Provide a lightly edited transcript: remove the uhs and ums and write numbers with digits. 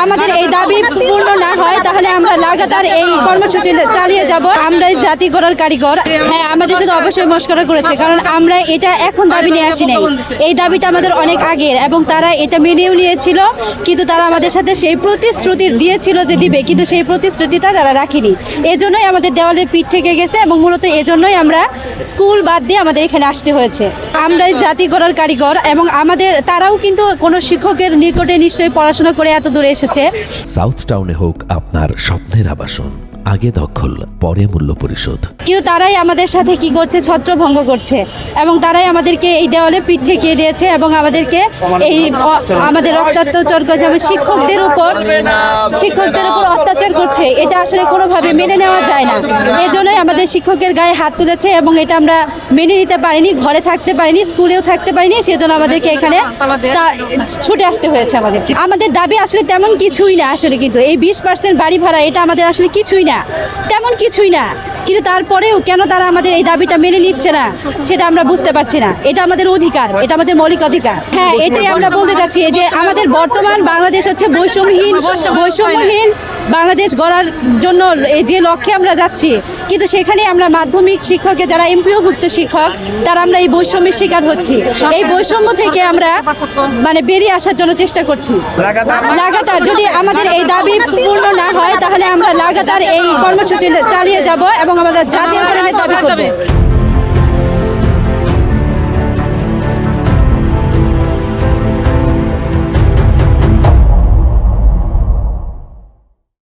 আমাদের এই দাবি পূর্ণ না হয় তাহলে আমরা লাগাতার এই কর্মসূচি চালিয়ে যাব। আমরা জাতি গড়ার কারিগর। হ্যাঁ, আমাদের সাথে অবশ্যই মস্করা করেছে, কারণ আমরা এটা এখন দাবি নিয়ে আসি নাই। এই দাবিটা আমাদের অনেক আগের, এবং তারা এটা মেনেও নিয়েছিল, কিন্তু তারা আমাদের সাথে সেই প্রতিশ্রুতি দিয়েছিল যে দিবে, কিন্তু সেই প্রতিশ্রুতিটা তারা রাখেনি। এজন্যই আমাদের দেওয়ালে পিঠ থেকে গেছে, এবং মূলত এজন্যই আমরা স্কুল বাদ দিয়ে আমাদের এখানে আসতে হয়েছে। আমরা জাতি গড়ার কারিগর, এবং তারাও কিন্তু কোনো শিক্ষকের নিকটে নিশ্চয়ই পড়াশোনা করে এত দূরে এসেছে। সাউথ টাউনে হোক আপনার স্বপ্নের আবাসন, আগে দখল পরে মূল্য পরিশোধ। কিন্তু তারাই আমাদের সাথে কি করছে, ছত্রভঙ্গ করছে, এবং তারাই আমাদেরকে এই দেওয়ালে পিঠ ঠেকিয়ে দিয়েছে, এবং আমাদেরকে আমাদের রক্তাত্মচার করছে, শিক্ষকদের উপর অত্যাচার করছে। এটা আসলে কোনোভাবে মেনে নেওয়া যায় না। এজন্যই আমাদের শিক্ষকের গায়ে হাত তুলেছে, এবং এটা আমরা মেনে নিতে পারিনি, ঘরে থাকতে পারিনি, স্কুলেও থাকতে পারিনি। সেজন্য আমাদেরকে এখানে ছুটে আসতে হয়েছে। আমাদের দাবি আসলে তেমন কিছুই না আসলে, কিন্তু এই 20% বাড়ি ভাড়া এটা আমাদের আসলে কিছুই না, তেমন কিছুই না। কিন্তু তারপরেও কেন তারা আমাদের এই দাবিটা মেনে নিচ্ছে না সেটা আমরা বুঝতে পারছি না। এটা আমাদের অধিকার, এটা আমাদের মৌলিক অধিকার। হ্যাঁ, এটাই আমরা বলতে চাচ্ছি যে আমাদের বর্তমান বাংলাদেশ হচ্ছে বৈষম্যহীন বাংলাদেশ গড়ার জন্য যে লক্ষ্যে আমরা যাচ্ছি, কিন্তু সেখানে আমরা মাধ্যমিক শিক্ষকে যারা এমপিওভুক্ত শিক্ষক, তারা আমরা এই বৈষম্যের শিকার হচ্ছি। এই বৈষম্য থেকে আমরা বেরিয়ে আসার জন্য চেষ্টা করছি লাগাতার। যদি আমাদের এই দাবি পূর্ণ না হয় তাহলে আমরা লাগাতার এই কর্মসূচি চালিয়ে যাব, এবং আমাদের জাতীয় দাবি করব।